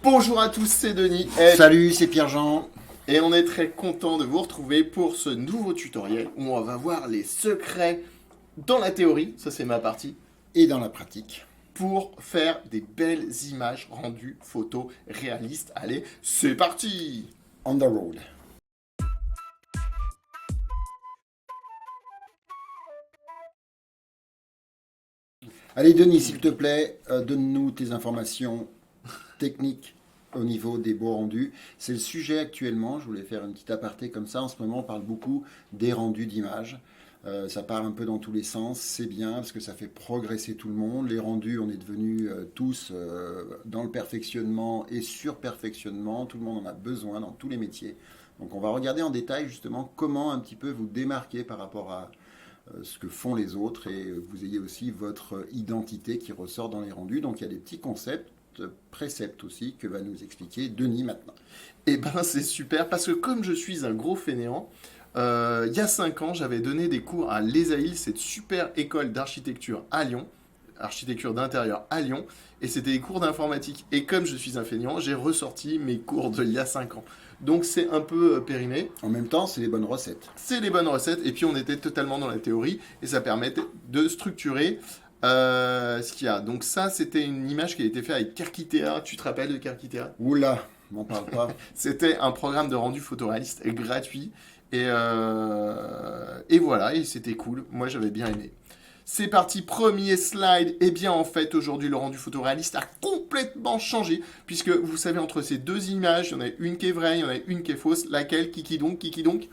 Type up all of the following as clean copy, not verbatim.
Bonjour à tous, c'est Denis. Salut, c'est Pierre-Jean. Et on est très content de vous retrouver pour ce nouveau tutoriel où on va voir les secrets dans la théorie, ça c'est ma partie, Et dans la pratique. pour faire des belles images rendues photos réalistes. Allez, c'est parti! On the road. Allez, Denis, s'il te plaît, donne-nous tes informations techniques au niveau des beaux rendus. C'est le sujet actuellement. Je voulais faire une petite aparté comme ça. En ce moment, on parle beaucoup des rendus d'images. Ça part un peu dans tous les sens. C'est bien parce que ça fait progresser tout le monde. Les rendus, on est devenus tous dans le perfectionnement et sur-perfectionnement. Tout le monde en a besoin dans tous les métiers. Donc, on va regarder en détail justement comment un petit peu vous démarquer par rapport à ce que font les autres et vous ayez aussi votre identité qui ressort dans les rendus. Donc il y a des petits concepts, préceptes aussi que va nous expliquer Denis maintenant. Eh ben c'est super parce que comme je suis un gros fainéant, il y a 5 ans j'avais donné des cours à l'ESAIL, cette super école d'architecture à Lyon, architecture d'intérieur à Lyon, et c'était des cours d'informatique. Et comme je suis un fainéant, j'ai ressorti mes cours d'il y a 5 ans. Donc c'est un peu périmé. En même temps, c'est les bonnes recettes. C'est les bonnes recettes, et puis on était totalement dans la théorie, et ça permettait de structurer ce qu'il y a. Donc ça, c'était une image qui a été faite avec Carquitea. Tu te rappelles de Carquitea? Oula, m'en parle pas. C'était un programme de rendu photoréaliste gratuit, et voilà, et c'était cool. Moi, j'avais bien aimé. C'est parti, premier slide. Eh bien, en fait, aujourd'hui, le rendu photoréaliste a complètement changé, puisque vous savez, entre ces deux images, il y en a une qui est vraie, il y en a une qui est fausse. Laquelle? Kiki donc?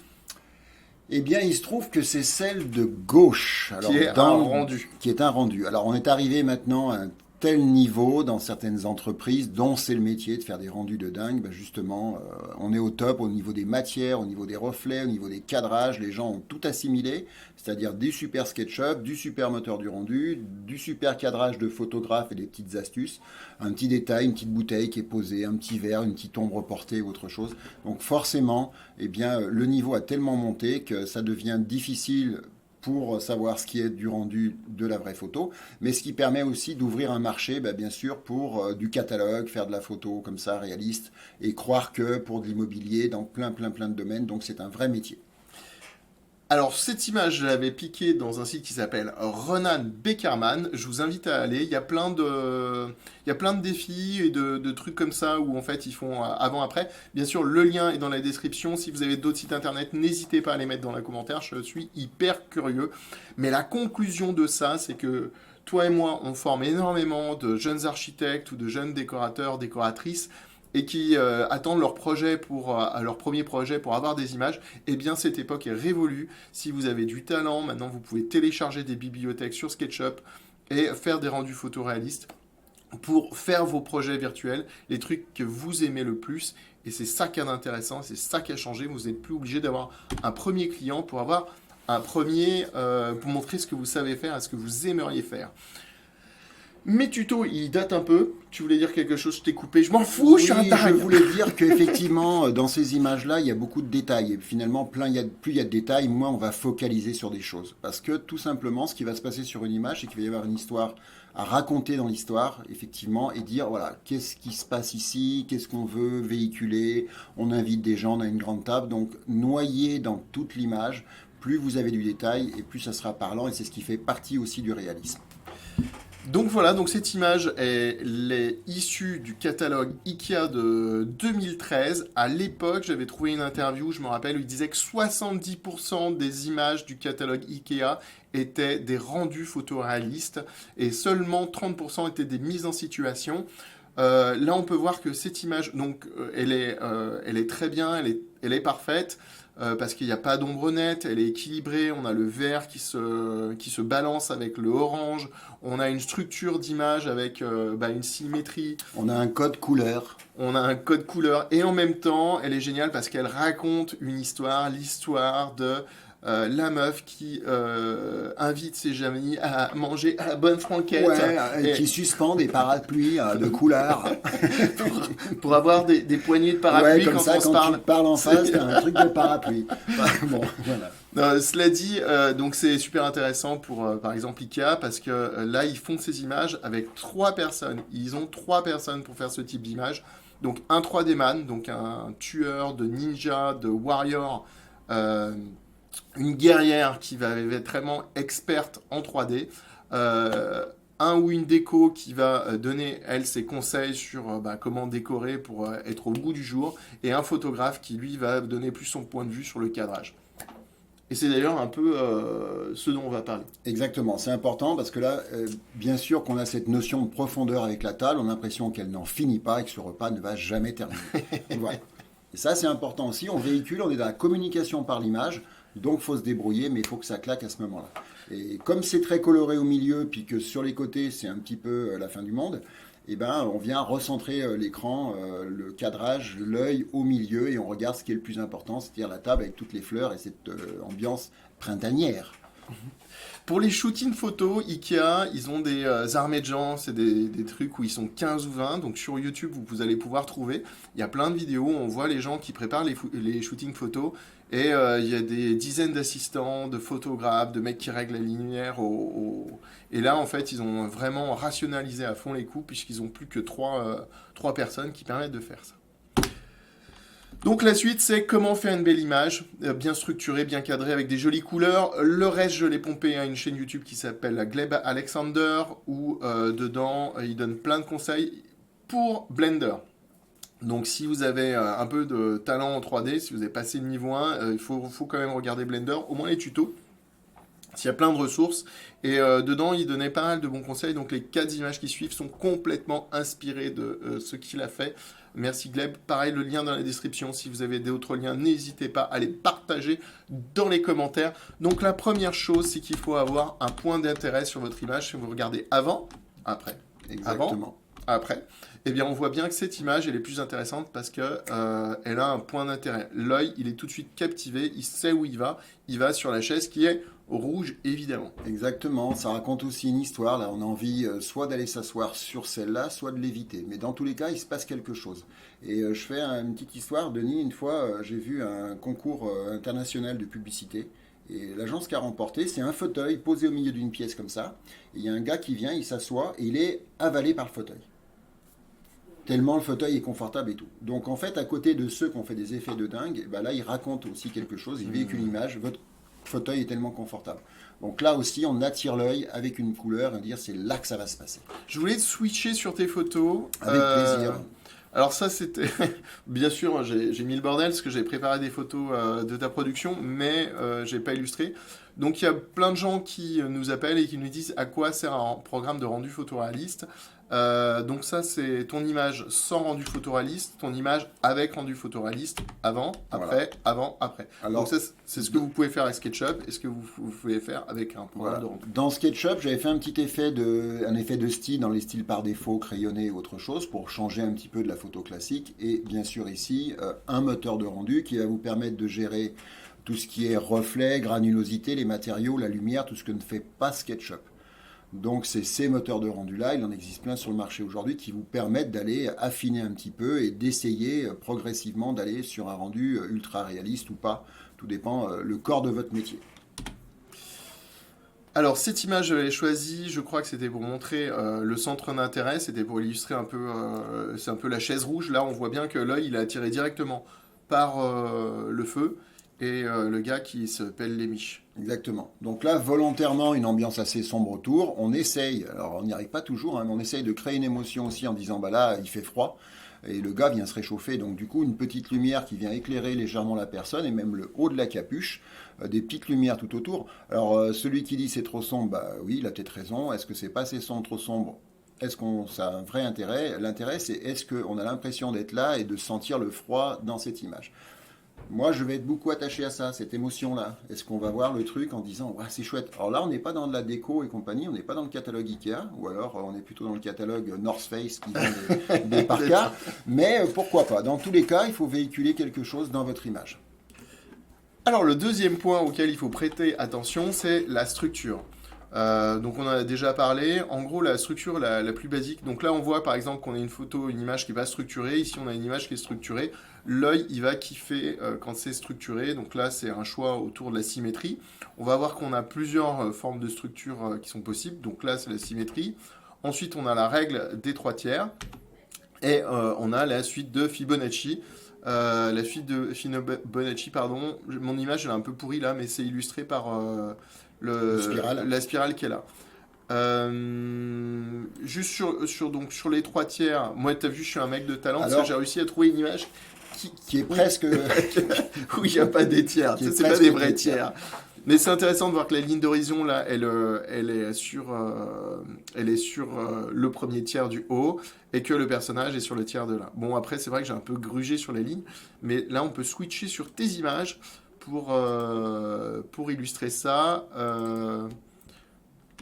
Eh bien, il se trouve que c'est celle de gauche. Alors, Qui est un rendu. Qui est un rendu. Alors, on est arrivé maintenant à un tel niveau dans certaines entreprises dont c'est le métier de faire des rendus de dingue. Ben justement, on est au top au niveau des matières, au niveau des reflets, au niveau des cadrages. Les gens ont tout assimilé, c'est-à-dire du super SketchUp, du super moteur du rendu, du super cadrage de photographe et des petites astuces. Un petit détail, une petite bouteille qui est posée, un petit verre, une petite ombre portée ou autre chose. Donc forcément, eh bien, le niveau a tellement monté que ça devient difficile pour savoir ce qui est du rendu de la vraie photo, mais ce qui permet aussi d'ouvrir un marché, bien sûr, pour du catalogue, faire de la photo comme ça, réaliste, et croire que pour de l'immobilier, dans plein de domaines, donc c'est un vrai métier. Alors, cette image, je l'avais piquée dans un site qui s'appelle Ronan Beckerman. Je vous invite à aller. Il y a plein de défis et de trucs comme ça où, en fait, ils font avant-après. Bien sûr, le lien est dans la description. Si vous avez d'autres sites internet, n'hésitez pas à les mettre dans les commentaires. Je suis hyper curieux. Mais la conclusion de ça, c'est que toi et moi, on forme énormément de jeunes architectes ou de jeunes décorateurs, décoratrices et qui attendent leur premier projet pour avoir des images, eh bien cette époque est révolue. Si vous avez du talent, maintenant vous pouvez télécharger des bibliothèques sur SketchUp et faire des rendus photoréalistes pour faire vos projets virtuels, les trucs que vous aimez le plus. Et c'est ça qui est intéressant, c'est ça qui a changé. Vous n'êtes plus obligé d'avoir un premier client pour avoir un premier, pour montrer ce que vous savez faire et ce que vous aimeriez faire. Mes tutos, ils datent un peu. Tu voulais dire quelque chose, je t'ai coupé. Je m'en fous, je suis un Oui, dingue. je voulais dire qu'effectivement, dans ces images-là, il y a beaucoup de détails. Et finalement, plus il y a de détails, moins on va focaliser sur des choses. Parce que tout simplement, ce qui va se passer sur une image, c'est qu'il va y avoir une histoire à raconter dans l'histoire, effectivement, et dire, voilà, qu'est-ce qui se passe ici, qu'est-ce qu'on veut véhiculer, on invite des gens, on a une grande table. Donc, noyé dans toute l'image, plus vous avez du détail, et plus ça sera parlant, et c'est ce qui fait partie aussi du réalisme. Donc voilà, donc cette image elle est issue du catalogue Ikea de 2013. À l'époque, j'avais trouvé une interview, je me rappelle, où il disait que 70% des images du catalogue Ikea étaient des rendus photoréalistes et seulement 30% étaient des mises en situation. Là, on peut voir que cette image, donc, elle est très bien, elle est parfaite. Parce qu'il n'y a pas d'ombre nette, elle est équilibrée, on a le vert qui se balance avec le orange, on a une structure d'image avec une symétrie. On a un code couleur. On a un code couleur et en même temps, elle est géniale parce qu'elle raconte une histoire, l'histoire de la meuf qui invite ses amis à manger à la bonne franquette. Ouais, qui suspend des parapluies de couleur. pour avoir des poignées de parapluie comme quand ça, on se parle. Tu parles en face, t'as un truc de parapluie. Bon, voilà. Cela dit, donc c'est super intéressant pour, par exemple, Ikea, parce que là, ils font ces images avec 3 personnes. Ils ont 3 personnes pour faire ce type d'image. Donc un 3D man, donc un tueur de ninja, de warrior, euh, une guerrière qui va être vraiment experte en 3D, un ou une déco qui va donner, elle, ses conseils sur comment décorer pour être au goût du jour, et un photographe qui, lui, va donner plus son point de vue sur le cadrage. Et c'est d'ailleurs un peu ce dont on va parler. Exactement, c'est important parce que là, bien sûr qu'on a cette notion de profondeur avec la table, on a l'impression qu'elle n'en finit pas et que ce repas ne va jamais terminer. Voilà. Et ça, c'est important aussi. On véhicule, on est dans la communication par l'image, donc il faut se débrouiller, mais il faut que ça claque à ce moment-là. Et comme c'est très coloré au milieu, puis que sur les côtés, c'est un petit peu la fin du monde, eh ben, on vient recentrer l'écran, le cadrage, l'œil au milieu, et on regarde ce qui est le plus important, c'est-à-dire la table avec toutes les fleurs et cette ambiance printanière. Pour les shootings photos, Ikea, ils ont des armées de gens, c'est des trucs où ils sont 15 ou 20, donc sur YouTube, vous allez pouvoir trouver. Il y a plein de vidéos où on voit les gens qui préparent les shootings photos, et il y a des dizaines d'assistants, de photographes, de mecs qui règlent la lumière. Et là, en fait, ils ont vraiment rationalisé à fond les coûts, puisqu'ils ont plus que trois personnes qui permettent de faire ça. Donc la suite, c'est comment faire une belle image, bien structurée, bien cadrée, avec des jolies couleurs. Le reste, je l'ai pompé à une chaîne YouTube qui s'appelle Gleb Alexander, où dedans, il donne plein de conseils pour Blender. Donc si vous avez un peu de talent en 3D, si vous avez passé le niveau 1, il faut quand même regarder Blender, au moins les tutos. Il y a plein de ressources. Et dedans, il donnait pas mal de bons conseils. Donc les 4 images qui suivent sont complètement inspirées de ce qu'il a fait. Merci Gleb. Pareil, le lien dans la description. Si vous avez d'autres liens, n'hésitez pas à les partager dans les commentaires. Donc la première chose, c'est qu'il faut avoir un point d'intérêt sur votre image. Si vous regardez avant, après. Exactement. Avant, après. Eh bien, on voit bien que cette image, elle est plus intéressante parce que elle a un point d'intérêt. L'œil, il est tout de suite captivé. Il sait où il va. Il va sur la chaise qui est rouge, évidemment. Exactement, ça raconte aussi une histoire. Là, on a envie soit d'aller s'asseoir sur celle-là, soit de l'éviter. Mais dans tous les cas, il se passe quelque chose. Et je fais une petite histoire. Denis, une fois, j'ai vu un concours international de publicité. Et l'agence qui a remporté, c'est un fauteuil posé au milieu d'une pièce comme ça. Et il y a un gars qui vient, il s'assoit et il est avalé par le fauteuil. Tellement le fauteuil est confortable et tout. Donc en fait, à côté de ceux qui ont fait des effets de dingue, bah là, il raconte aussi quelque chose, il véhicule une image. Votre fauteuil est tellement confortable. Donc là aussi, on attire l'œil avec une couleur et dire c'est là que ça va se passer. Je voulais switcher sur tes photos. Avec plaisir. Alors ça, c'était... Bien sûr, j'ai mis le bordel parce que j'ai préparé des photos de ta production, mais j'ai pas illustré. Donc il y a plein de gens qui nous appellent et qui nous disent à quoi sert un programme de rendu photoréaliste. Donc ça, c'est ton image sans rendu photoréaliste, ton image avec rendu photoréaliste, avant, après, Voilà. avant, après. Alors, Donc ça, c'est ce que vous pouvez faire avec SketchUp et ce que vous pouvez faire avec un programme voilà. de rendu. Dans SketchUp, j'avais fait un effet de style dans les styles par défaut, crayonné et autre chose, pour changer un petit peu de la photo classique. Et bien sûr ici, un moteur de rendu qui va vous permettre de gérer tout ce qui est reflet, granulosité, les matériaux, la lumière, tout ce que ne fait pas SketchUp. Donc c'est ces moteurs de rendu-là, il en existe plein sur le marché aujourd'hui, qui vous permettent d'aller affiner un petit peu et d'essayer progressivement d'aller sur un rendu ultra réaliste ou pas. Tout dépend le corps de votre métier. Alors cette image, je l'ai choisie, je crois que c'était pour montrer le centre d'intérêt, c'était pour illustrer un peu, c'est un peu la chaise rouge. Là, on voit bien que l'œil, il est attiré directement par le feu et le gars qui se pèle les miches. Exactement. Donc là, volontairement, une ambiance assez sombre autour. On essaye, alors on n'y arrive pas toujours, hein, mais on essaye de créer une émotion aussi en disant, bah là, il fait froid. Et le gars vient se réchauffer, donc du coup une petite lumière qui vient éclairer légèrement la personne et même le haut de la capuche, des petites lumières tout autour. Alors celui qui dit c'est trop sombre, bah oui, il a peut-être raison. Est-ce que c'est pas assez sombre, trop sombre? Est-ce qu'on ça a un vrai intérêt? L'intérêt c'est est-ce qu'on a l'impression d'être là et de sentir le froid dans cette image? Moi, je vais être beaucoup attaché à ça, cette émotion-là. Est-ce qu'on va voir le truc en disant ouais, c'est chouette. Alors là, on n'est pas dans de la déco et compagnie, on n'est pas dans le catalogue Ikea, ou alors on est plutôt dans le catalogue North Face qui vend des parkas. Mais pourquoi pas? Dans tous les cas, il faut véhiculer quelque chose dans votre image. Alors le deuxième point auquel il faut prêter attention, c'est la structure. Donc on en a déjà parlé. En gros, la structure la plus basique. Donc là, on voit par exemple qu'on a une photo, une image qui n'est pas structurée. Ici, on a une image qui est structurée. L'œil, il va kiffer quand c'est structuré. Donc là, c'est un choix autour de la symétrie. On va voir qu'on a plusieurs formes de structure qui sont possibles. Donc là, c'est la symétrie. Ensuite, on a la règle des 3 tiers. Et on a la suite de Fibonacci. La suite de Fibonacci, pardon. Mon image elle est un peu pourrie là, mais c'est illustré par Le spirale. la spirale qui est là. Juste donc, sur les trois tiers, moi t'as vu, je suis un mec de talent parce que j'ai Alors, réussi à trouver une image qui est où presque, où il n'y a pas des tiers. qui Tu est sais, c'est pas presque des des vrais tiers. tiers. Mais c'est intéressant de voir que la ligne d'horizon, là, elle est sur le premier tiers du haut et que le personnage est sur le tiers de là. Bon, après, c'est vrai que j'ai un peu grugé sur les lignes, mais là, on peut switcher sur tes images pour illustrer ça.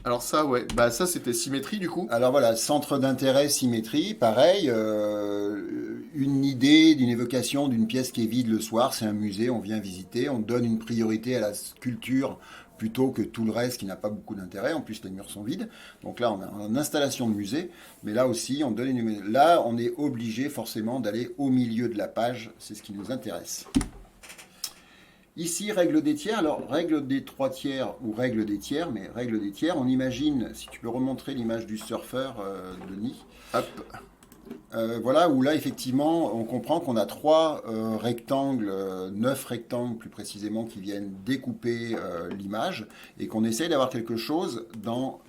Alors ça, ouais, bah ça, c'était symétrie, du coup. Alors voilà, centre d'intérêt, symétrie, pareil, une idée d'une évocation d'une pièce qui est vide le soir, c'est un musée, on vient visiter, on donne une priorité à la sculpture plutôt que tout le reste qui n'a pas beaucoup d'intérêt, en plus les murs sont vides, donc là on a une installation de musée, mais là aussi on donne là on est obligé forcément d'aller au milieu de la page, c'est ce qui nous intéresse. Ici, règle des tiers. Alors, règle des trois tiers ou règle des tiers, mais règle des tiers, on imagine, si tu peux remontrer l'image du surfeur, Denis, Hop. voilà, où là, effectivement, on comprend qu'on a trois rectangles, 9 rectangles plus précisément, qui viennent découper l'image, et qu'on essaye d'avoir quelque chose dans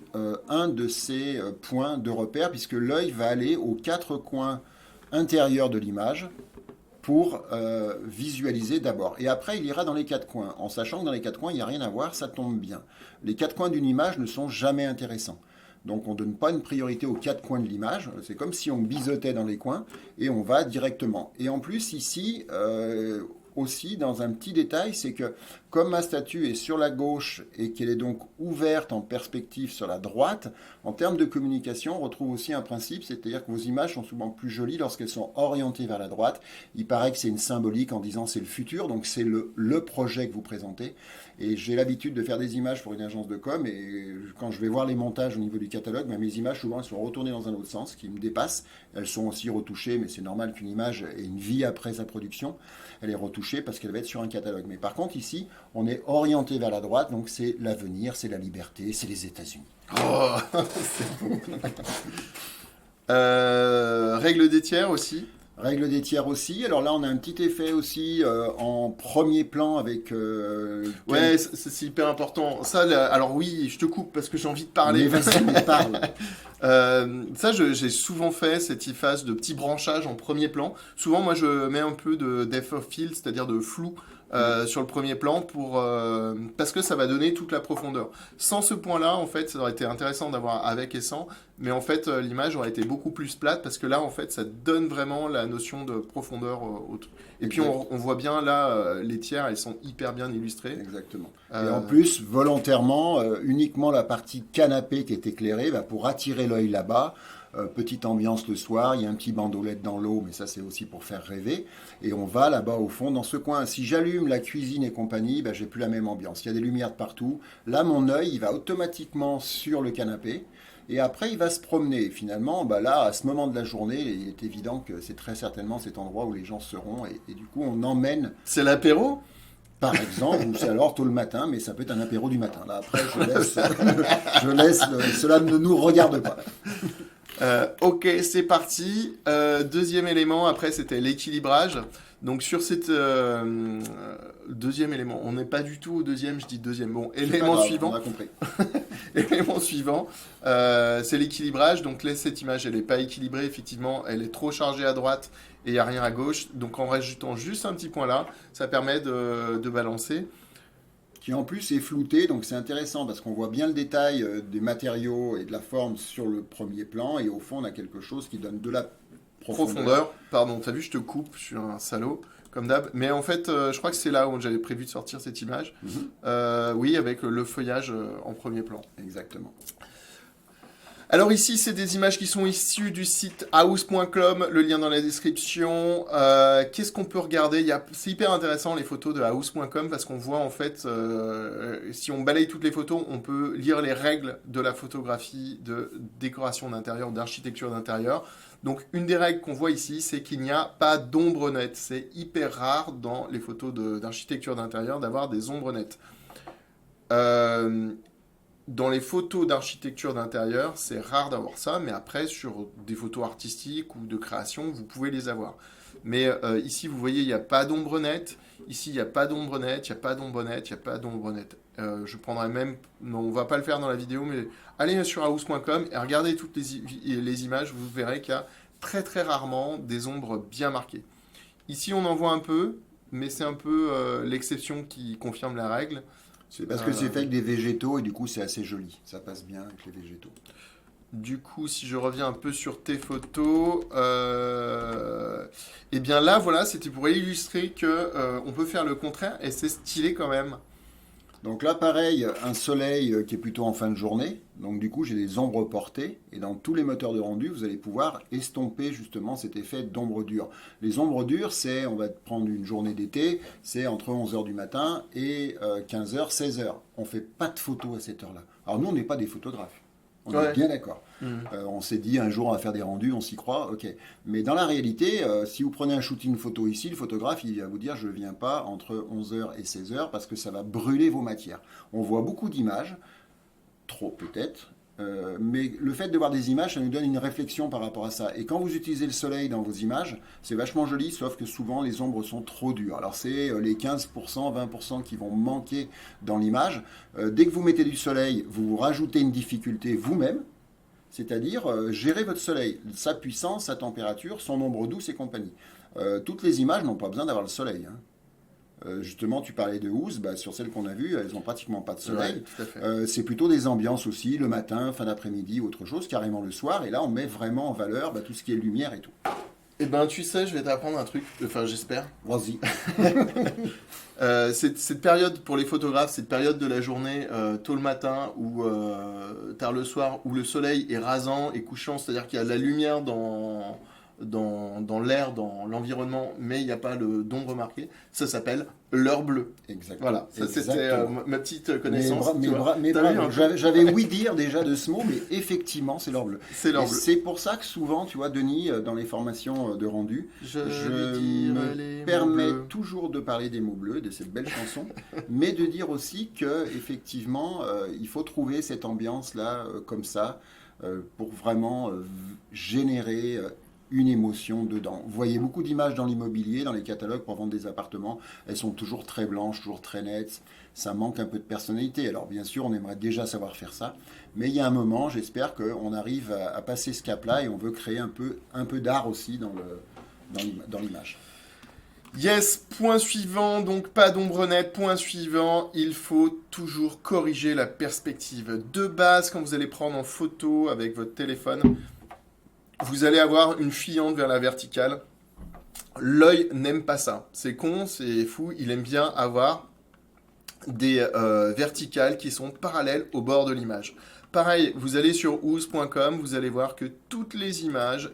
un de ces points de repère, puisque l'œil va aller aux quatre coins intérieurs de l'image, pour visualiser d'abord. Et après, il ira dans les quatre coins, en sachant que dans les quatre coins, il n'y a rien à voir, ça tombe bien. Les quatre coins d'une image ne sont jamais intéressants. Donc on ne donne pas une priorité aux quatre coins de l'image, c'est comme si on biseautait dans les coins, et on va directement. Et en plus, ici, aussi, dans un petit détail, c'est que comme ma statue est sur la gauche et qu'elle est donc ouverte en perspective sur la droite, en termes de communication, on retrouve aussi un principe, c'est-à-dire que vos images sont souvent plus jolies lorsqu'elles sont orientées vers la droite. Il paraît que c'est une symbolique en disant c'est le futur, donc c'est le projet que vous présentez. Et j'ai l'habitude de faire des images pour une agence de com, et quand je vais voir les montages au niveau du catalogue, ben, mes images souvent elles sont retournées dans un autre sens, ce qui me dépasse. Elles sont aussi retouchées, mais c'est normal qu'une image ait une vie après sa production. Elle est retouchée parce qu'elle va être sur un catalogue. Mais par contre ici, on est orienté vers la droite, donc c'est l'avenir, c'est la liberté, c'est les États-Unis. Oh, c'est bon. Règle des tiers aussi. Règle des tiers aussi. Alors là, on a un petit effet aussi en premier plan avec. Ouais, c'est hyper important. Ça, alors oui, je te coupe parce que j'ai envie de Mais parler. vas-y, mais parle. Ça, j'ai souvent fait cette phase de petit branchage en premier plan. Souvent, moi, je mets un peu de depth of field, c'est-à-dire de flou sur le premier plan parce que ça va donner toute la profondeur. Sans ce point-là, en fait, ça aurait été intéressant d'avoir avec et sans, mais en fait, l'image aurait été beaucoup plus plate parce que là, en fait, ça donne vraiment la notion de profondeur au truc. Et puis, on voit bien là, les tiers, elles sont hyper bien illustrées. Exactement. Et en plus, volontairement, uniquement la partie canapé qui est éclairée pour attirer l'œil là-bas. Petite ambiance le soir, il y a un petit bandeau LED dans l'eau, mais ça c'est aussi pour faire rêver. Et on va là-bas au fond, dans ce coin. Si j'allume la cuisine et compagnie, j'ai plus la même ambiance. Il y a des lumières de partout. Là, mon œil, il va automatiquement sur le canapé. Et après, il va se promener. Finalement, là, à ce moment de la journée, il est évident que c'est très certainement cet endroit où les gens seront. Et du coup, on emmène. C'est l'apéro? Par exemple, ou c'est alors tôt le matin, mais ça peut être un apéro du matin. Là, après, je laisse cela ne nous regarde pas. Ok, c'est parti. Deuxième élément, après, c'était l'équilibrage. Donc sur cette deuxième élément, on n'est pas du tout au deuxième, je dis deuxième. Bon, élément grave, suivant. on a compris. Élément suivant, c'est l'équilibrage. Donc là, cette image, elle n'est pas équilibrée, effectivement. Elle est trop chargée à droite et il n'y a rien à gauche. Donc en rajoutant juste un petit point là, ça permet de balancer. Qui en plus est flouté, donc c'est intéressant parce qu'on voit bien le détail des matériaux et de la forme sur le premier plan, et au fond on a quelque chose qui donne de la profondeur. Pardon, t'as vu, je te coupe, je suis un salaud, comme d'hab. Mais en fait, je crois que c'est là où j'avais prévu de sortir cette image. Oui, avec le feuillage en premier plan. Exactement. Alors ici, c'est des images qui sont issues du site house.com, le lien dans la description. Qu'est-ce qu'on peut regarder? C'est hyper intéressant les photos de house.com parce qu'on voit en fait, si on balaye toutes les photos, on peut lire les règles de la photographie, de décoration d'intérieur, d'architecture d'intérieur. Donc une des règles qu'on voit ici, c'est qu'il n'y a pas d'ombre nette. C'est hyper rare dans les photos d'architecture d'intérieur d'avoir des ombres nettes. dans les photos d'architecture d'intérieur, c'est rare d'avoir ça, mais après, sur des photos artistiques ou de création, vous pouvez les avoir. Mais ici, vous voyez, il n'y a pas d'ombre nette. Ici, il n'y a pas d'ombre nette, il n'y a pas d'ombre nette, il n'y a pas d'ombre nette. Je prendrai même, non, on va pas le faire dans la vidéo, mais allez sur house.com et regardez toutes les images, vous verrez qu'il y a très très rarement des ombres bien marquées. Ici, on en voit un peu, mais c'est un peu l'exception qui confirme la règle. C'est parce que c'est fait avec des végétaux et du coup c'est assez joli. Ça passe bien avec les végétaux. Du coup, si je reviens un peu sur tes photos, et bien là, voilà, c'était pour illustrer que on peut faire le contraire et c'est stylé quand même. Donc là, pareil, un soleil qui est plutôt en fin de journée. Donc du coup, j'ai des ombres portées. Et dans tous les moteurs de rendu, vous allez pouvoir estomper justement cet effet d'ombre dure. Les ombres dures, c'est, on va prendre une journée d'été, c'est entre 11 heures du matin et 15 heures, 16 heures. On ne fait pas de photos à cette heure-là. Alors nous, on n'est pas des photographes. On Ouais. est bien d'accord. Mhm. On s'est dit un jour on va faire des rendus, on s'y croit, ok. Mais dans la réalité, si vous prenez un shooting photo ici, le photographe il va vous dire je ne viens pas entre 11 heures et 16 heures parce que ça va brûler vos matières. On voit beaucoup d'images, trop peut-être, mais le fait de voir des images, ça nous donne une réflexion par rapport à ça. Et quand vous utilisez le soleil dans vos images, c'est vachement joli, sauf que souvent les ombres sont trop dures. Alors c'est les 15%, 20% qui vont manquer dans l'image. Dès que vous mettez du soleil, vous rajoutez une difficulté vous-même, c'est-à-dire gérer votre soleil, sa puissance, sa température, son ombre douce et compagnie. Toutes les images n'ont pas besoin d'avoir le soleil, hein. Justement, tu parlais de housse, bah, sur celles qu'on a vues, elles n'ont pratiquement pas de Ouais, soleil. tout à fait. C'est plutôt des ambiances aussi, le matin, fin d'après-midi, autre chose, carrément le soir. Et là, on met vraiment en valeur bah, tout ce qui est lumière et tout. Eh ben, tu sais, je vais t'apprendre un truc, enfin, j'espère. Vas-y. Cette période pour les photographes, cette période de la journée, tôt le matin ou tard le soir, où le soleil est rasant et couchant, c'est-à-dire qu'il y a de la lumière dans l'air, dans l'environnement, mais il n'y a pas d'ombre marquée, ça s'appelle l'heure bleue. Exactement. Voilà, ça c'était ma petite connaissance. J'avais ouï dire déjà de ce mot, mais effectivement, c'est l'or bleu. C'est Et l'heure bleue. c'est pour ça que souvent, tu vois, Denis, dans les formations de rendu, Je je lui dirai me les mots permets bleus. toujours de parler des mots bleus, de cette belle chanson, mais de dire aussi que effectivement, il faut trouver cette ambiance-là comme ça pour vraiment générer une émotion dedans. Vous voyez beaucoup d'images dans l'immobilier, dans les catalogues pour vendre des appartements. Elles sont toujours très blanches, toujours très nettes. Ça manque un peu de personnalité. Alors bien sûr, on aimerait déjà savoir faire ça. Mais il y a un moment, j'espère qu'on arrive à passer ce cap-là et on veut créer un peu d'art aussi dans l'image. Yes, point suivant, donc pas d'ombre nette, point suivant, il faut toujours corriger la perspective. De base, quand vous allez prendre en photo avec votre téléphone, vous allez avoir une fuyante vers la verticale. L'œil n'aime pas ça. C'est con, c'est fou, il aime bien avoir des verticales qui sont parallèles au bord de l'image. Pareil, vous allez sur ooze.com, vous allez voir que toutes les images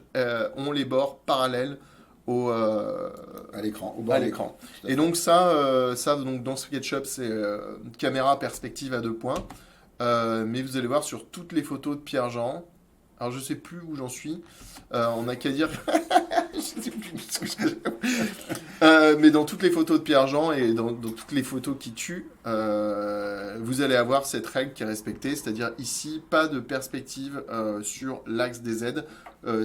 ont les bords parallèles À l'écran, au bord à de l'écran. Tout à Et fait. donc ça donc dans SketchUp, c'est une caméra perspective à 2 points. Mais vous allez voir sur toutes les photos de Pierre-Jean. Alors je sais plus où j'en suis. On n'a qu'à dire. Je sais plus ce que mais dans toutes les photos de Pierre-Jean et dans toutes les photos qui tuent, vous allez avoir cette règle qui est respectée, c'est-à-dire ici, pas de perspective sur l'axe des Z.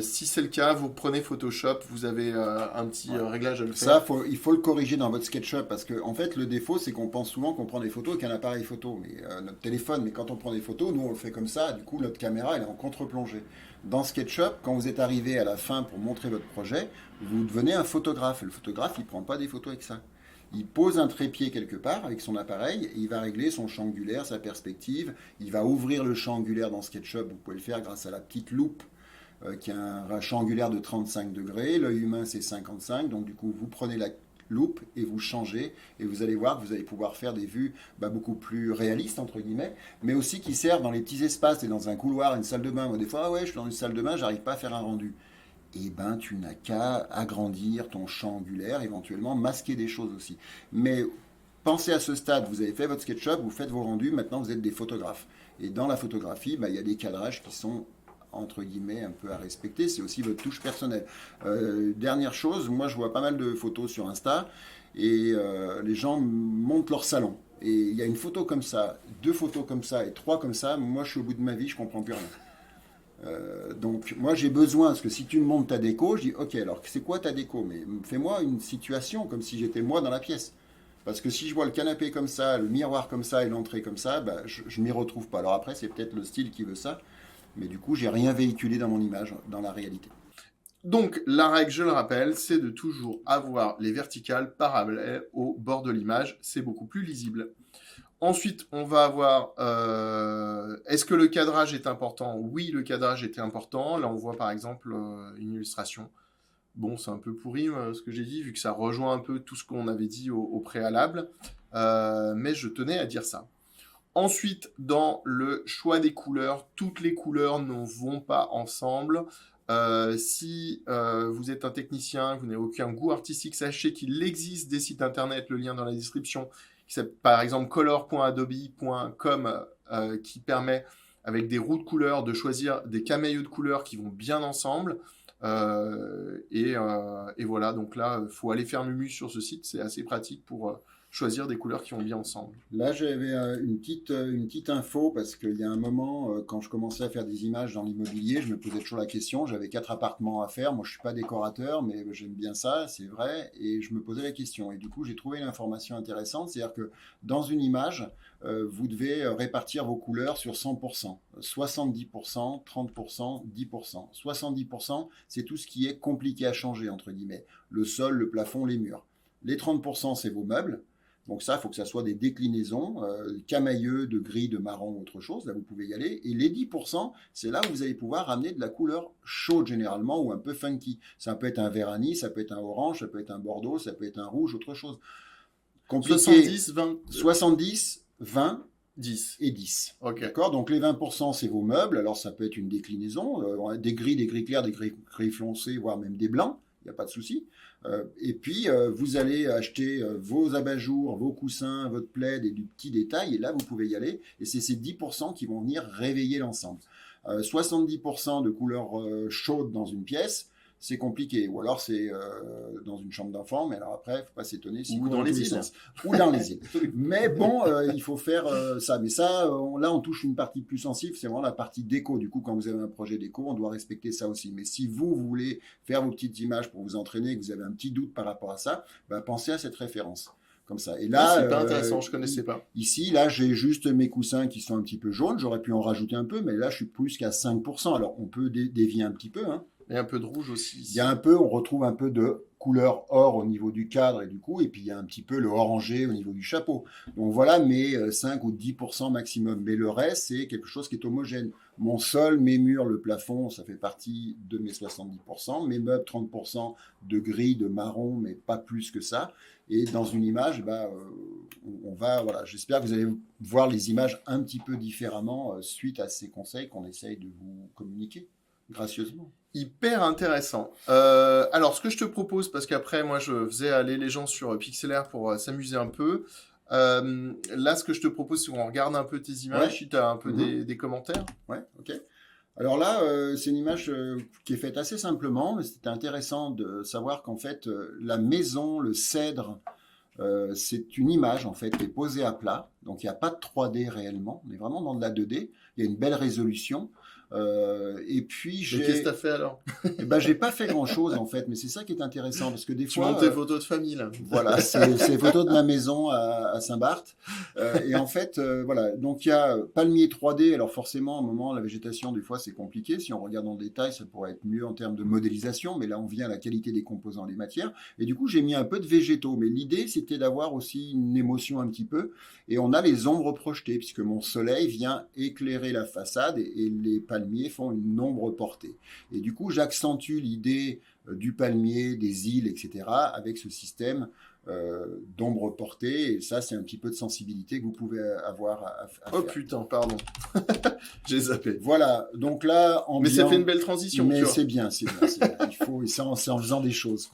Si c'est le cas, vous prenez Photoshop, vous avez un petit Ouais. réglage à le Ça, faire. il faut le corriger dans votre SketchUp parce que, en fait, le défaut, c'est qu'on pense souvent qu'on prend des photos avec un appareil photo, mais notre téléphone. Mais quand on prend des photos, nous, on le fait comme ça. Du coup, notre caméra, elle est en contre-plongée. Dans SketchUp, quand vous êtes arrivé à la fin pour montrer votre projet, vous devenez un photographe. Et le photographe, il prend pas des photos avec ça. Il pose un trépied quelque part avec son appareil et il va régler son champ angulaire, sa perspective. Il va ouvrir le champ angulaire dans SketchUp. Vous pouvez le faire grâce à la petite loupe qui a un champ angulaire de 35 degrés. L'œil humain, c'est 55. Donc, du coup, vous prenez la loupe et vous changez. Et vous allez voir que vous allez pouvoir faire des vues beaucoup plus réalistes, entre guillemets, mais aussi qui servent dans les petits espaces. Et dans un couloir, une salle de bain. Moi, des fois, ah ouais, je suis dans une salle de bain, j'arrive pas à faire un rendu. Eh ben, tu n'as qu'à agrandir ton champ angulaire, éventuellement masquer des choses aussi. Mais pensez à ce stade, vous avez fait votre SketchUp, vous faites vos rendus, maintenant vous êtes des photographes. Et dans la photographie, il y a des cadrages qui sont entre guillemets un peu à respecter, c'est aussi votre touche personnelle. Dernière chose, moi je vois pas mal de photos sur Insta et les gens montent leur salon. Et il y a une photo comme ça, 2 photos comme ça et 3 comme ça, moi je suis au bout de ma vie, je comprends plus rien. Donc moi j'ai besoin, parce que si tu me montres ta déco, je dis ok, alors c'est quoi ta déco? Mais fais-moi une situation comme si j'étais moi dans la pièce. Parce que si je vois le canapé comme ça, le miroir comme ça et l'entrée comme ça, bah, je m'y retrouve pas. Alors après, c'est peut-être le style qui veut ça, mais du coup, j'ai rien véhiculé dans mon image, dans la réalité. Donc, la règle, je le rappelle, c'est de toujours avoir les verticales parallèles au bord de l'image. C'est beaucoup plus lisible. Ensuite, on va avoir est-ce que le cadrage est important? Oui, le cadrage était important. Là, on voit par exemple une illustration. Bon, c'est un peu pourri ce que j'ai dit, vu que ça rejoint un peu tout ce qu'on avait dit au préalable. Mais je tenais à dire ça. Ensuite, dans le choix des couleurs, toutes les couleurs ne vont pas ensemble. Si vous êtes un technicien, vous n'avez aucun goût artistique, sachez qu'il existe des sites internet, le lien dans la description, par exemple color.adobe.com, qui permet, avec des roues de couleurs, de choisir des camaïeux de couleurs qui vont bien ensemble. Et voilà, donc là, il faut aller faire mumu sur ce site, c'est assez pratique pour choisir des couleurs qui vont bien ensemble. Là, j'avais une petite info parce qu'il y a un moment, quand je commençais à faire des images dans l'immobilier, je me posais toujours la question. J'avais 4 appartements à faire. Moi, je suis pas décorateur, mais j'aime bien ça, c'est vrai. Et je me posais la question. Et du coup, j'ai trouvé une information intéressante, c'est-à-dire que dans une image, vous devez répartir vos couleurs sur 100%, 70%, 30%, 10%. 70%, c'est tout ce qui est compliqué à changer, entre guillemets. Le sol, le plafond, les murs. Les 30%, c'est vos meubles. Donc ça, il faut que ça soit des déclinaisons, camailleux, de gris, de marron, autre chose. Là, vous pouvez y aller. Et les 10%, c'est là où vous allez pouvoir ramener de la couleur chaude généralement ou un peu funky. Ça peut être un vert anis, ça peut être un orange, ça peut être un bordeaux, ça peut être un rouge, autre chose. Compliqué. 70, 20. 70, 20 10. et 10. Ok. D'accord. Donc les 20%, c'est vos meubles. Alors ça peut être une déclinaison, des gris clairs, des gris foncés, voire même des blancs. Il n'y a pas de souci. Et puis, vous allez acheter vos abat-jours, vos coussins, votre plaid et du petit détail. Et là, vous pouvez y aller. Et c'est ces 10% qui vont venir réveiller l'ensemble. 70% de couleur chaude dans une pièce, c'est compliqué. Ou alors, c'est dans une chambre d'enfant. Mais alors après, il ne faut pas s'étonner. Ou dans les îles. Ou dans les îles. Mais bon, il faut faire ça. Mais ça, là, on touche une partie plus sensible. C'est vraiment la partie déco. Du coup, quand vous avez un projet déco, on doit respecter ça aussi. Mais si vous voulez faire vos petites images pour vous entraîner et que vous avez un petit doute par rapport à ça, bah, pensez à cette référence. Comme ça. Et là, c'est pas intéressant, je connaissais pas. Ici, là, j'ai juste mes coussins qui sont un petit peu jaunes. J'aurais pu en rajouter un peu, mais là, je suis plus qu'à 5%. Alors, on peut dévier un petit peu, hein. Et un peu de rouge aussi. Il y a un peu, on retrouve un peu de couleur or au niveau du cadre et du cou, et puis il y a un petit peu le orangé au niveau du chapeau. Donc voilà mes 5 ou 10% maximum. Mais le reste, c'est quelque chose qui est homogène. Mon sol, mes murs, le plafond, ça fait partie de mes 70%. Mes meubles, 30% de gris, de marron, mais pas plus que ça. Et dans une image, bah, on va, voilà, j'espère que vous allez voir les images un petit peu différemment suite à ces conseils qu'on essaye de vous communiquer gracieusement. Hyper intéressant. Alors, ce que je te propose, parce qu'après, moi, je faisais aller les gens sur Pixelaire pour s'amuser un peu. Là, ce que je te propose, c'est qu'on regarde un peu tes images, Ouais. si tu as un peu des commentaires. Ouais, ok. Alors là, c'est une image qui est faite assez simplement, mais c'était intéressant de savoir qu'en fait, la maison, le cèdre, c'est une image en fait qui est posée à plat, donc il n'y a pas de 3D réellement, on est vraiment dans de la 2D, il y a une belle résolution. Et puis Qu'est-ce que tu as fait alors? Eh ben, j'ai pas fait grand chose en fait, mais c'est ça qui est intéressant parce que des Tu fois, montes tes photos de famille là. voilà, c'est photos de ma maison à Saint-Barth. Et en fait, voilà, donc il y a palmier 3D. Alors forcément, à un moment, la végétation, des fois, c'est compliqué. Si on regarde en détail, ça pourrait être mieux en termes de modélisation, mais là, on vient à la qualité des composants, des matières. Et du coup, j'ai mis un peu de végétaux. Mais l'idée, c'était d'avoir aussi une émotion un petit peu. Et on a les ombres projetées, puisque mon soleil vient éclairer la façade et les palmiers font une ombre portée. Et du coup, j'accentue l'idée du palmier, des îles, etc., avec ce système d'ombre portée. Et ça, c'est un petit peu de sensibilité que vous pouvez avoir à Oh faire. putain, pardon. J'ai zappé. Voilà, donc là, Mais ça fait une belle transition, mais tu vois. c'est bien, c'est bien. Il faut, et ça, c'est en faisant des choses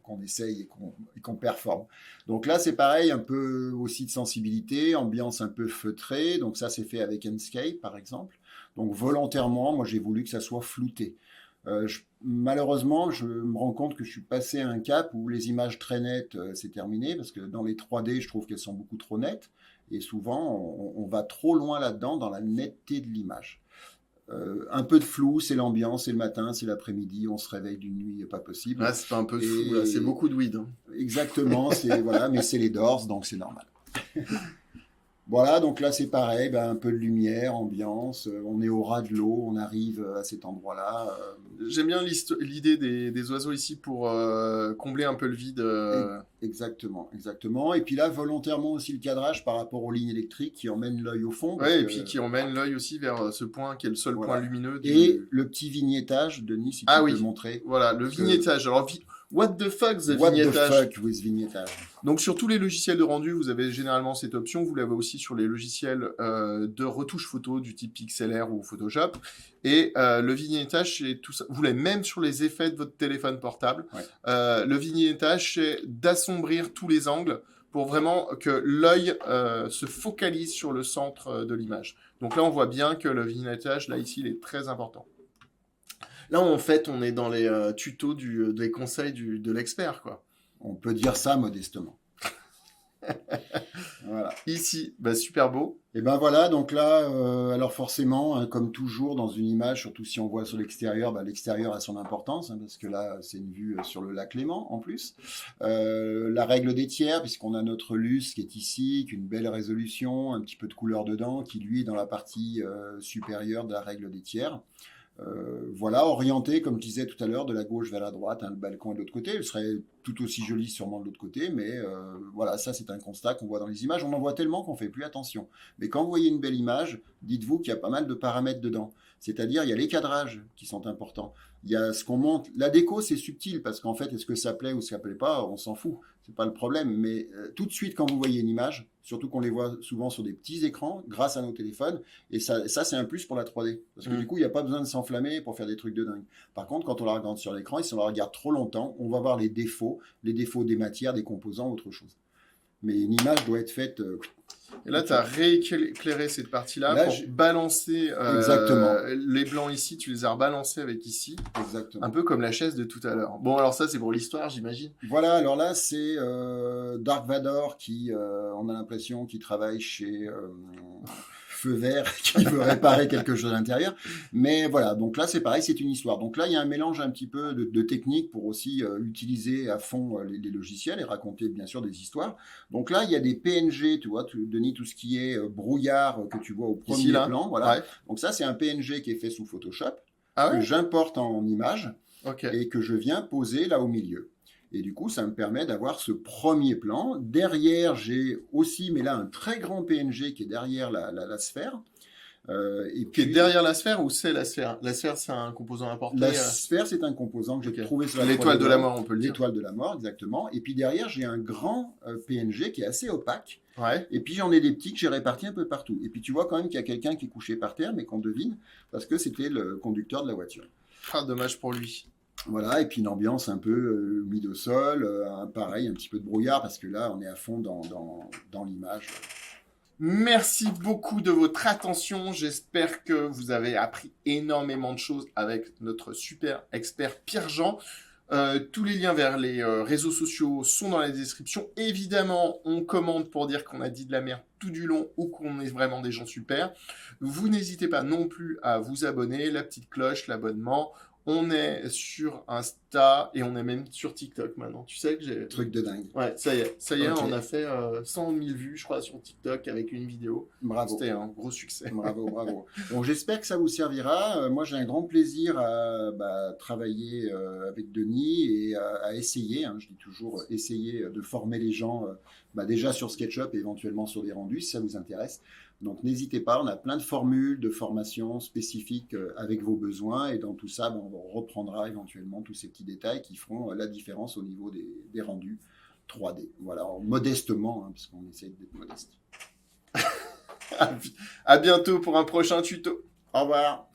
qu'on essaye et qu'on performe. Donc là, c'est pareil, un peu aussi de sensibilité, ambiance un peu feutrée. Donc ça, c'est fait avec Enscape, par exemple. Donc volontairement, moi, j'ai voulu que ça soit flouté. Malheureusement, je me rends compte que je suis passé à un cap où les images très nettes, c'est terminé, parce que dans les 3D, je trouve qu'elles sont beaucoup trop nettes. et souvent on va trop loin là-dedans dans la netteté de l'image. Un peu de flou, c'est l'ambiance, c'est le matin, c'est l'après-midi, on se réveille d'une nuit pas possible. Ah, c'est pas un peu de fou, Et là, c'est beaucoup de weed. Hein. exactement, voilà, mais c'est les Doors, donc c'est normal. Voilà, donc là c'est pareil, ben, un peu de lumière, ambiance, on est au ras de l'eau, on arrive à cet endroit-là. J'aime bien l'idée des oiseaux ici pour combler un peu le vide. Exactement, exactement. Et puis là, volontairement aussi le cadrage par rapport aux lignes électriques qui emmènent l'œil au fond. Parce Ouais, et que, puis qui emmène l'œil aussi vers ce point qui est le seul point voilà. lumineux Et du... le petit vignettage, Denis, si tu Ah peux le oui, montrer. voilà, le Parce que, vignettage. Alors, what the fuck, the what the vignettage? fuck with vignettage? Donc sur tous les logiciels de rendu, vous avez généralement cette option. Vous l'avez aussi sur les logiciels de retouche photo du type Pixlr ou Photoshop. Et le vignettage, c'est tout ça. Vous l'avez même sur les effets de votre téléphone portable. Ouais. Le vignettage, c'est d'assombrir tous les angles pour vraiment que l'œil se focalise sur le centre de l'image. Donc là, on voit bien que le vignettage, là, ici, il est très important. Là, en fait, on est dans les tutos des conseils de l'expert, quoi. On peut dire ça modestement. Voilà. Ici, bah, super beau. Et ben voilà, donc là, alors forcément, hein, comme toujours dans une image, surtout si on voit sur l'extérieur, bah, l'extérieur a son importance, hein, parce que là, c'est une vue sur le lac Léman en plus. La règle des tiers, puisqu'on a notre luce qui est ici, qui a une belle résolution, un petit peu de couleur dedans, qui lui est dans la partie supérieure de la règle des tiers. Voilà, orienté, comme je disais tout à l'heure, de la gauche vers la droite, hein, le balcon est de l'autre côté, elle serait tout aussi jolie sûrement de l'autre côté, mais voilà, ça c'est un constat qu'on voit dans les images, on en voit tellement qu'on fait plus attention. Mais quand vous voyez une belle image, dites-vous qu'il y a pas mal de paramètres dedans, c'est-à-dire il y a les cadrages qui sont importants, il y a ce qu'on monte, la déco c'est subtil, parce qu'en fait, est-ce que ça plaît ou ça plaît pas, on s'en fout, c'est pas le problème, mais tout de suite quand vous voyez une image, surtout qu'on les voit souvent sur des petits écrans, grâce à nos téléphones, et ça c'est un plus pour la 3D. Parce que du coup, il n'y a pas besoin de s'enflammer pour faire des trucs de dingue. Par contre, quand on la regarde sur l'écran, et si on la regarde trop longtemps, on va voir les défauts des matières, des composants, autre chose. Mais une image doit être faite... Et là, tu as rééclairé cette partie-là Là, pour balancer exactement. les blancs ici, tu les as rebalancés avec ici, Exactement. un peu comme la chaise de tout à l'heure. Bon, alors ça, c'est pour l'histoire, j'imagine. Voilà, alors là, c'est Dark Vador qui, on a l'impression qu'il travaille chez Feu Vert, qui veut réparer quelque chose à l'intérieur. Mais voilà, donc là, c'est pareil, c'est une histoire. Donc là, il y a un mélange un petit peu de techniques pour aussi utiliser à fond les logiciels et raconter, bien sûr, des histoires. Donc là, il y a des PNG, tu vois, Denis, tout ce qui est brouillard que tu vois au premier Ici, là. plan. Voilà. Ouais. Donc ça, c'est un PNG qui est fait sous Photoshop, Ah que ouais? j'importe en image Ok. et que je viens poser là au milieu. Et du coup, ça me permet d'avoir ce premier plan. Derrière, j'ai aussi, mais là, un très grand PNG qui est derrière la sphère. Et Qui est puis, derrière la sphère ou c'est la sphère? La sphère, c'est un composant importé. la sphère, c'est un composant que j'ai Ok. trouvé sur la L'étoile de la 3D. mort, on peut le dire. L'étoile de la mort, exactement. Et puis derrière, j'ai un grand PNG qui est assez opaque. Ouais. Et puis j'en ai des petits que j'ai répartis un peu partout. Et puis tu vois quand même qu'il y a quelqu'un qui est couché par terre, mais qu'on devine, parce que c'était le conducteur de la voiture. Ah, dommage pour lui. Voilà, et puis une ambiance un peu humide au sol, pareil, un petit peu de brouillard, parce que là, on est à fond dans l'image. Merci beaucoup de votre attention. J'espère que vous avez appris énormément de choses avec notre super expert Pierre-Jean. Tous les liens vers les réseaux sociaux sont dans la description. Évidemment, on commente pour dire qu'on a dit de la merde tout du long ou qu'on est vraiment des gens super. Vous n'hésitez pas non plus à vous abonner, la petite cloche, l'abonnement. On est sur Insta et on est même sur TikTok maintenant. Tu sais que j'ai... Truc de dingue. Ouais, ça y est, Ok. on a fait 100 000 vues, je crois, sur TikTok avec une vidéo. Bravo. C'était un gros succès. Bravo, bravo. Bon, j'espère que ça vous servira. Moi, j'ai un grand plaisir à travailler avec Denis et à essayer, hein, je dis toujours essayer de former les gens déjà sur SketchUp et éventuellement sur des rendus si ça vous intéresse. Donc, n'hésitez pas, on a plein de formules de formation spécifiques avec vos besoins et dans tout ça, on reprendra éventuellement tous ces petits détails qui feront la différence au niveau des rendus 3D. Voilà, alors, modestement, hein, parce qu'on essaie d'être modeste. À bientôt pour un prochain tuto. Au revoir.